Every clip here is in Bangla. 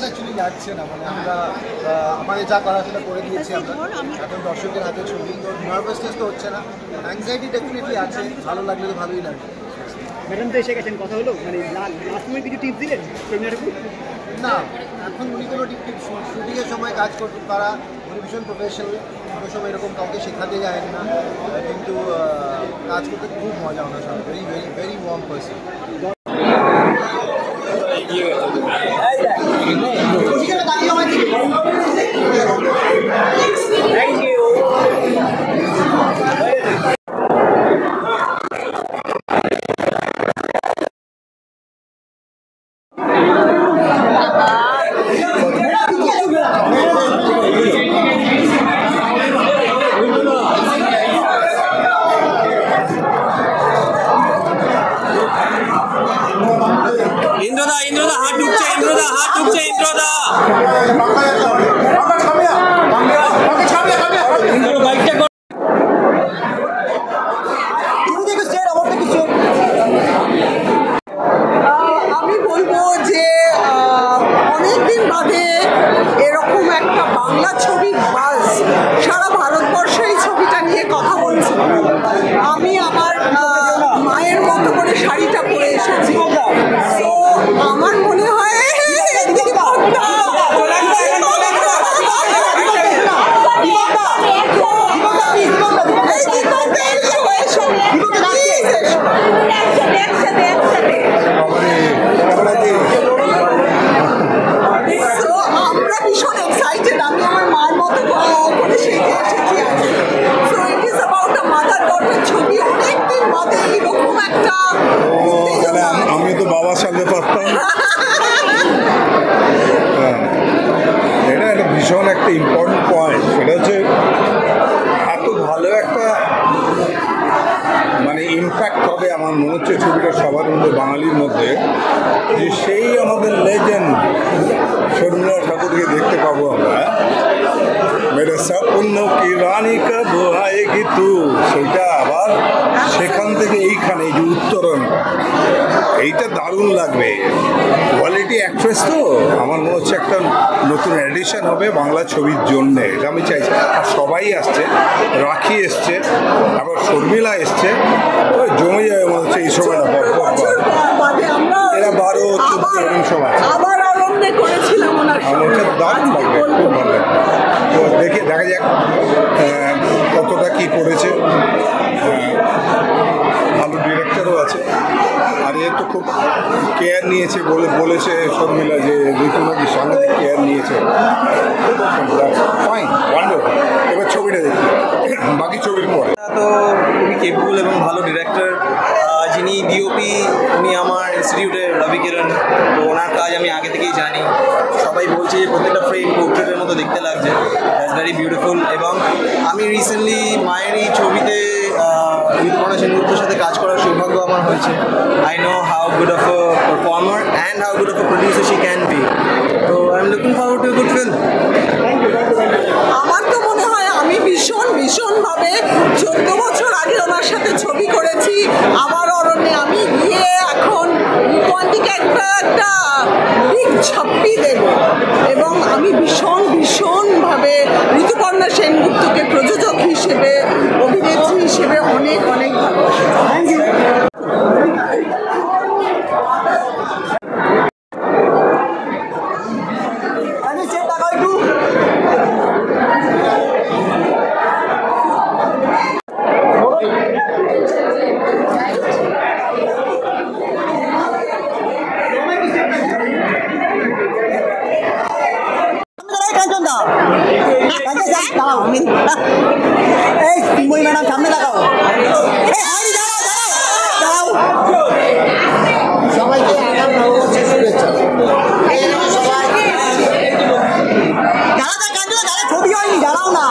অ্যাকচুয়ালি লাগছে না, মানে আমরা আমাদের যা করা সেটা করে দিয়েছি আমরা, এখন দর্শকের হাতে ছবি, তো নার্ভাসনেস তো হচ্ছে না, অ্যাংজাইটি ডেফিনেটলি আছে, ভালো লাগলে তো ভালোই লাগবে। ম্যাডাম তো এসে গেছেন, কথা হলো, মানে লাস্ট সময় কিছু টিপস দিলেন না, এখন উনি কোনো শুটিংয়ের সময় কাজ করতে তারা উনি ভীষণ প্রফেশনাল, কোনো সময় এরকম কাউকে শেখাতে যায় না, কিন্তু কাজ করতে খুব মজা ওনার সঙ্গে, very very very warm person. इंद्रदा हाथ ढुकছে इंद्रदा আমি বলবো যে অনেকদিন বাদে এরকম একটা বাংলা ছবির বাজ সারা ভারতবর্ষে এই ছবিটা নিয়ে কথা বলছে। আমি আমার মায়ের মতো করে শাড়িটা পরে এসেছি, তো আমার মনে হয় আমরা ভীষণ এক্সাইটেড। আমি আমার মায়ের মতো করে সেজে এসেছি। So it is about a mother daughter ছবি, অনেকদিন বাদে এরকম একটা। আমি তো বাবার সঙ্গে পারতাম। এটা একটা ভীষণ একটা ইম্পর্টেন্ট পয়েন্ট, সেটা হচ্ছে এত ভালো একটা মানে ইম্প্যাক্ট হবে আমার মনে হচ্ছে ছবিটা সবার মধ্যে, বাঙালির মধ্যে, যে সেই আমাদের লেজেন্ড শর্মিলা ঠাকুরকে দেখতে পাবো আমরা। মেরে স্বপ্ন কি রানী কব আয়েগি তু, সেইটা আবার সেখান থেকে এইখানে এই যে উত্তরণ, এইটা দারুণ লাগবে। কোয়ালিটি অ্যাক্ট্রেস তো আমার মনে হচ্ছে একটা নতুন অ্যাডিশন হবে বাংলা ছবির জন্যে, এটা আমি চাইছি। আর সবাই আসছে, রাখি এসছে, আবার শর্মিলা এসছে, জমে যাবে মনে হচ্ছে এই সময়টা। এরা 12-14 এরকম সবাই আবার আনন্দে করেছিলাম ওনার আমার দারুণ লাগবে, খুব ভালো লাগবে। তো দেখা যাক কতটা কী করেছে। ভালো ডিরেক্টরও আছে, আর এ তো খুব কেয়ার নিয়েছে বলেছে শর্মিলা যে ঋতু নাকি সাংঘাতিক কেয়ার নিয়েছে। Fine, wonderful. এবার ছবিটা দেখি, বাকি ছবির পরে। তো খুবই কেপেবল এবং ভালো ডিরেক্টর, যিনি ডিওপি, উনি আমার ইনস্টিটিউটের রবি কিরণ, তো ওনার কাজ আমি আগে থেকেই জানি। সবাই বলছে যে প্রত্যেকটা ফ্রেম পোর্ট্রেটের মতো দেখতে লাগছে, দ্যাটস ভেরি বিউটিফুল। এবং আমি রিসেন্টলি মায়ের এই ছবিতে ঋতুপর্ণা সেনগুপ্তের সাথে কাজ করার সৌভাগ্য আমার হয়েছে। I know how good of a performer and how good of a producer she can be, তো I am looking forward to a good film. আমার তো মনে হয় আমি ভীষণভাবে 14 বছর আগে ওনার সাথে ছবি করেছি আবার অরণ্যে। আমি গিয়ে এখন রিকোয়ান্টিকে একটা বিগ ছাপ্পি দেব, এবং আমি ভীষণভাবে ঋতুপর্ণা সেনগুপ্তকে প্রযোজক হিসেবে, অভিনেত্রী হিসেবে অনেক ভালোবাসি। Thank you. ম্যাডাম সামনে দেখাও। সবাইকে আগাম নববর্ষের শুভেচ্ছা। ছবি হয়নি, দাঁড়াও না।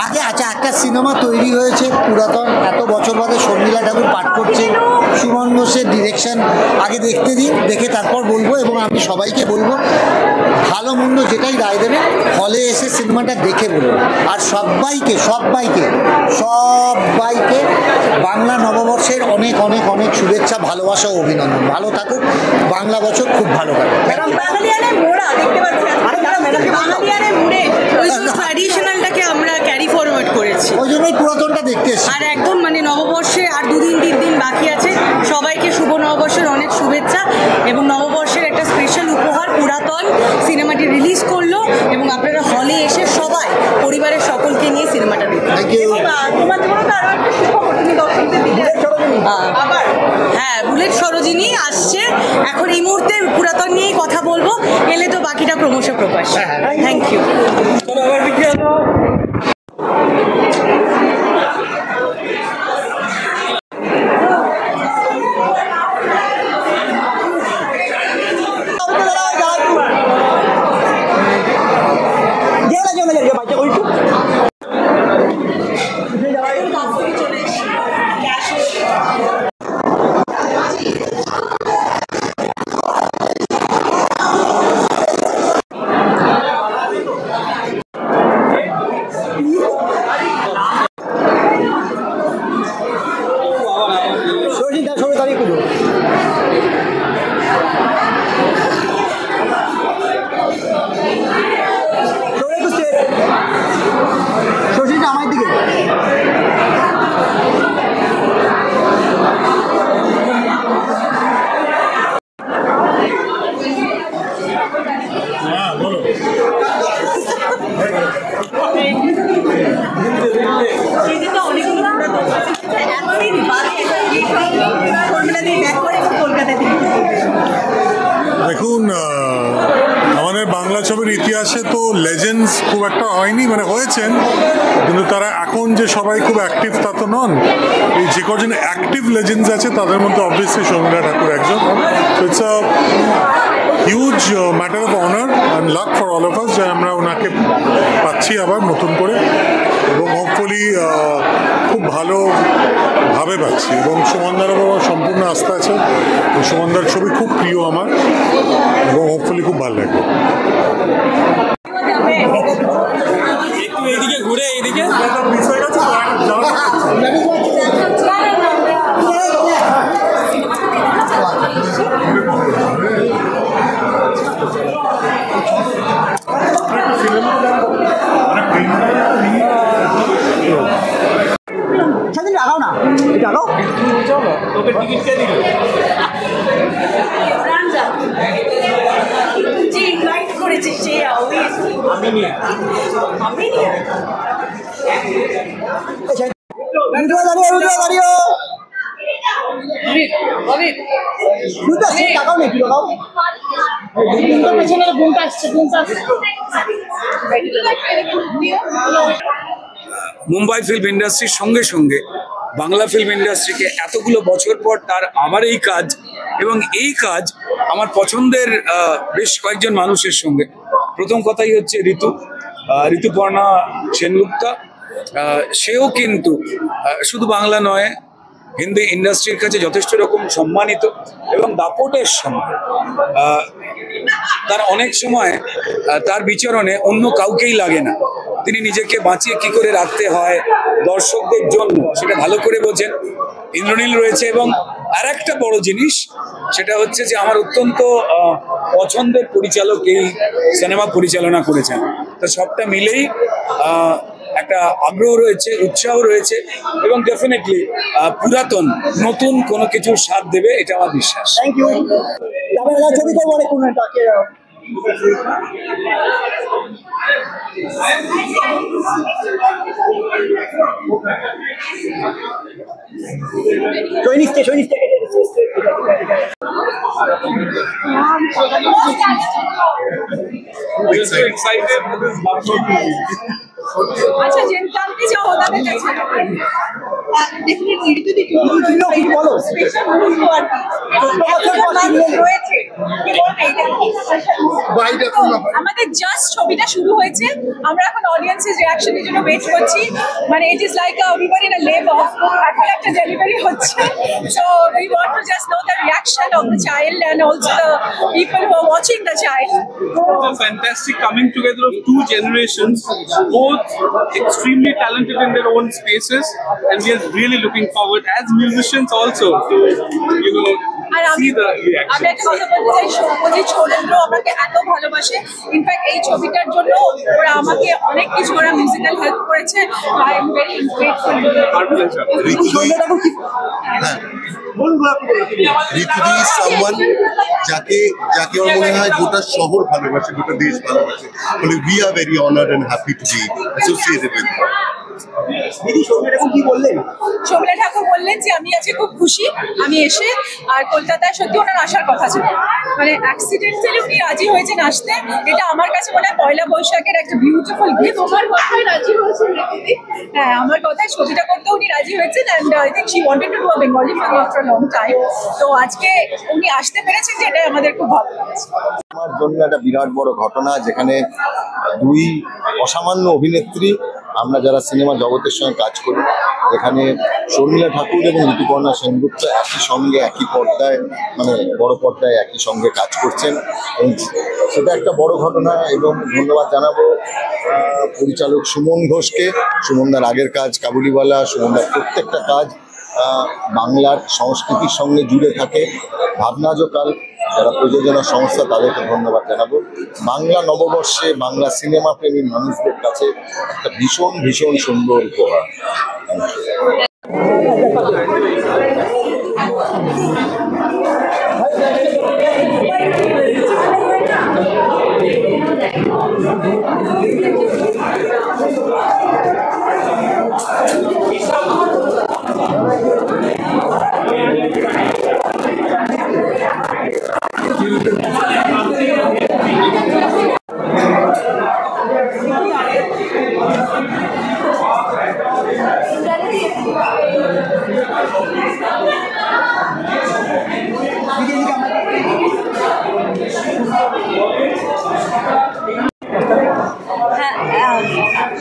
আগে আচ্ছা, একটা সিনেমা তৈরি হয়েছে পুরাতন, এত বছর বাদে শর্মিলা ঠাকুর পাঠ করছে, সুমন ঘোষের ডিরেকশন। অ্যাকশন আগে দেখতে দিন, দেখে তারপর বলবো। এবং আমি সবাইকে বলবো ভালো মন্দ যেটাই রায় দেবে হলে এসে সিনেমাটা দেখে বলবো। আর সবাইকে সবাইকে সবাইকে বাংলা নববর্ষের অনেক অনেক অনেক শুভেচ্ছা, ভালোবাসা ও অভিনন্দন। ভালো থাকুক, বাংলা বছর খুব ভালো কাটুক। ট্র্যাডিশনালটাকে আমরা ক্যারি ফরওয়ার্ড করেছি, ওই জন্যই পুরাতনটা দেখতে এসেছি। আর একদম মানে নববর্ষে আর 2-3 দিন বাকি আছে। সবাইকে শুভ নববর্ষের অনেক শুভেচ্ছা এবং নববর্ষের একটা স্পেশাল উপহার পুরাতন সিনেমাটি রিলিজ করলো এবং আপনারা হলে এসে সবাই পরিবারের সকলকে নিয়ে সিনেমাটা দেখুন। হ্যাঁ, বুলেট সরোজিনী আসছে। এখন এই মুহূর্তে পুরাতন নিয়েই কথা বলবো, এলে তো বাকিটা ক্রমশ প্রকাশ। Thank you. দেখুন, আমাদের বাংলা ছবির ইতিহাসে তো লেজেন্ডস খুব একটা হয়নি, মানে হয়েছেন, কিন্তু তারা এখন যে সবাই খুব অ্যাক্টিভ তা তো নন। এই যে কজন অ্যাক্টিভ লেজেন্ডস আছে তাদের মধ্যে অবভিয়াসলি শর্মিলা ঠাকুর একজন। So it's a huge matter of honour and luck for all of us যে আমরা ওনাকে পাচ্ছি আবার নতুন করে, এবং হোপফুলি খুব ভালোভাবে পাচ্ছি। এবং সুমনদার বাবা সম্পূর্ণ আস্থা আছে, সুমনদার ছবি খুব প্রিয় আমার, এবং হোপফুলি খুব ভালো লাগবে। একটু এইদিকে ঘুরে এইদিকে লাগাও না, লাগাও। তোকে টিকিট কে দিল? যে ইনভাইট করেছে সে আমি নিয়ে মুম্বাই ফিল্ম ইন্ডাস্ট্রির সঙ্গে সঙ্গে বাংলা ফিল্ম ইন্ডাস্ট্রিকে এতগুলো বছর পর তার আবার এই কাজ, এবং এই কাজ আমার পছন্দের বেশ কয়েকজন মানুষের সঙ্গে। প্রথম কথাই হচ্ছে ঋতুপর্ণা সেনগুপ্তা। সেও কিন্তু শুধু বাংলা নয়, হিন্দি ইন্ডাস্ট্রির কাছে যথেষ্ট রকম সম্মানিত, এবং দাপটের সঙ্গে তার অনেক সময় তার বিচরণে অন্য কাউকেই লাগে না। তিনি নিজেকে বাঁচিয়ে কি করে রাখতে হয় দর্শকদের জন্য সেটা ভালো করে বোঝেন। ইন্দ্রনীল রয়েছে, এবং আর একটা বড় জিনিস সেটা হচ্ছে যে আমার অত্যন্ত পছন্দের পরিচালক এই সিনেমা পরিচালনা করেছেন। তো সবটা মিলেই একটা আগ্রহ রয়েছে, উৎসাহ রয়েছে, এবং ডেফিনেটলি পুরাতন নতুন কোনো কিছুর স্বাদ দেবে, এটা আমার বিশ্বাস। Thank you. ছবি করবো অনেক अच्छा जिनका भी जो होता है আমাদের জাস্ট ছবিটা শুরু হয়েছে, আমরা এখন অডিয়েন্সের রিঅ্যাকশনের জন্য ওয়েট করছি। মানে it is like weaver in a labour, এখন একটা ডেলিভারি হচ্ছে। So we want to just know the reaction of the child and also the people who are watching the child. It's a fantastic coming together of two generations, both extremely talented in their own spaces, and we are really looking forward as musicians also to, you know, see the reaction. আমি একটা কথা বলতে চাই, সৌম্যজি ছোলেন্দ্র আমাকে এত ভালোবাসে। ইনফ্যাক্ট এই ছবিটার জন্য ওরা আমাকে অনেক কিছু ওরা মিউজিক্যাল হেল্প করেছে। I am very grateful. Our pleasure. ঋতুদি সামওয়ান যাকে আমার মনে হয় গোটা শহর ভালোবাসে, গোটা দেশ ভালোবাসে, বলে we are very honoured and happy to be associated with. Sharmila Tagore বললেন যে আমি আজকে খুব খুশি আমি এসে, আর কলকাতায় সত্যি ওনার আসার কথা ছিল, মানে অ্যাক্সিডেন্টালি উনি রাজি হয়েছেন আসতে। এটা আমার কাছে মনে হয় পয়লা বৈশাখের একটা বিউটিফুল গিফট। আমার কথায় রাজি হয়েছেন? হ্যাঁ, আমার কথায় ছবিটা করতে উনি রাজি হয়েছেন, and I think she wanted to do a Bengali film after long time. তো আজকে উনি আসতে পেরেছেন, যেটা আমাদের খুব ভালো লাগছে। আমার জন্য একটা বিরাট বড় ঘটনা, যেখানে দুই অসামান্য অভিনেত্রী, আমরা যারা সিনেমা জগতের সঙ্গে কাজ করি, যেখানে শর্মিলা ঠাকুর এবং ঋতুপর্ণা সেনগুপ্ত একই সঙ্গে একই পর্দায়, মানে বড় পর্দায় একই সঙ্গে কাজ করছেন, এবং সেটা একটা বড় ঘটনা। এবং ধন্যবাদ জানাবো পরিচালক সুমন ঘোষকে। সুমনদার আগের কাজ কাবুলিওয়ালা, সুমনদার প্রত্যেকটা কাজ বাংলার সংস্কৃতির সঙ্গে জুড়ে থাকে। ভাবনা জোকাল যারা প্রযোজনা সংস্থা, তাদেরকে ধন্যবাদ জানাবো। বাংলা নববর্ষে বাংলা সিনেমা প্রেমী মানুষদের কাছে একটা ভীষণ ভীষণ সুন্দর উপহার।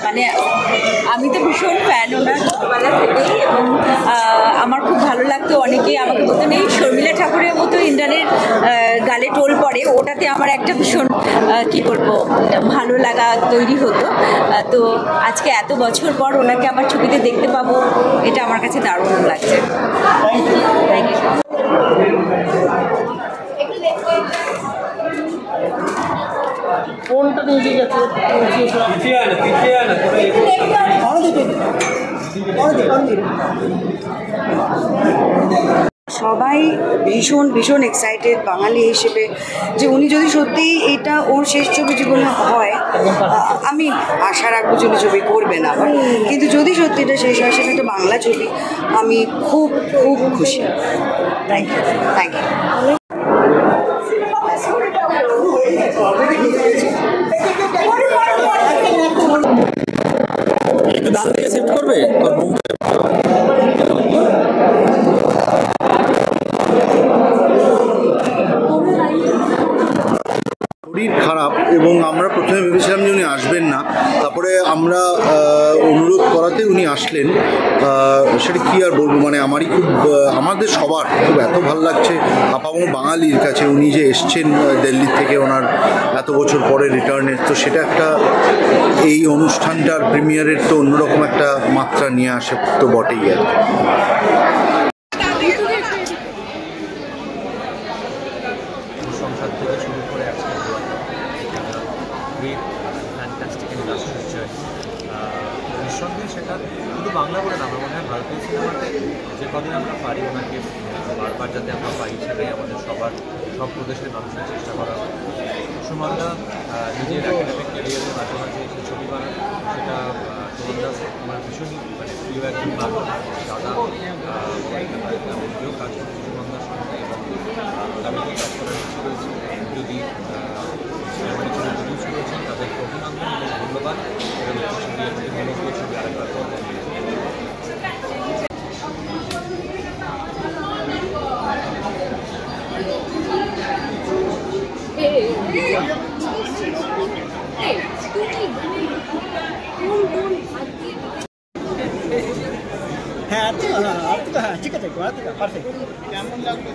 মানে আমি তো ভীষণ ফ্যান ওনার ছোটবেলা থেকেই, এবং আমার খুব ভালো লাগতো। অনেকেই আমাকে বলতেন এই শর্মিলা ঠাকুরের মতো ইন্দ্রাণীর গালে টোল পড়ে, ওটাতে আমার একটা ভীষণ কী করবো ভালো লাগা তৈরি হতো। তো আজকে এত বছর পর ওনাকে আমার ছবিতে দেখতে পাবো, এটা আমার কাছে দারুণ লাগছে। Thank you. কোনটা নিয়ে গেছে? সবাই ভীষণ ভীষণ এক্সাইটেড বাঙালি হিসেবে, যে উনি যদি সত্যিই এটা ওর শেষ ছবি জীবনে হয়, আমি আশা রাখবো যে উনি ছবি করবেন আবার, কিন্তু যদি সত্যি এটা শেষ হয়, সেটা একটা বাংলা ছবি, আমি খুব খুব খুশি। Thank you, thank you. Shift করবে শরীর খারাপ, এবং আমরা প্রথমে ভেবেছিলাম যে উনি আসবেন না, তারপরে আমরা অনুরোধ করাতে উনি আসলেন। সেটা কী আর বলবো, মানে আমারই খুব, আমাদের সবার খুব এত ভালো লাগছে আপামর বাঙালির কাছে উনি যে এসছেন দিল্লি থেকে ওনার এত বছর পরে রিটার্নের। তো সেটা একটা, এই অনুষ্ঠানটার প্রিমিয়ারের তো অন্যরকম একটা মাত্রা নিয়ে আসে তো বটেই আর কি। সংসার থেকে শুরু করে আজকে গ্রেট ফ্যান্টাস্টিক ইন্ডাস্ট্রির জার্নি, নিঃসন্দেহে সেটা শুধু বাংলা বলে না, আমার মনে হয় ভারতীয় সিনেমাতে যে কদিন আমরা পারি ওনাকে বারবার যাতে আমরা পাই, সেটাই আমাদের সব প্রদেশের মানুষের চেষ্টা করা হয়। সুমনদা নিজের একাডেমিক ক্যারিয়ারের মাঝে মাঝে এসে ছবি বানান, সেটা সুমনদা আমার ভীষণই মানে প্রিয় একজন বাবা দাদা, নিজেও কাজ করছি সুমনদার সঙ্গে, এবং তাদেরকে কাজ করার ইচ্ছে রয়েছে। যদি সিনেমাটি ছবি প্রডিউস করেছেন তাদেরকে অভিনন্দন এবং ধন্যবাদ। ছবি আরেকবার হ্যাঁ ঠিক আছে পারফেক্ট। কেমন লাগবে?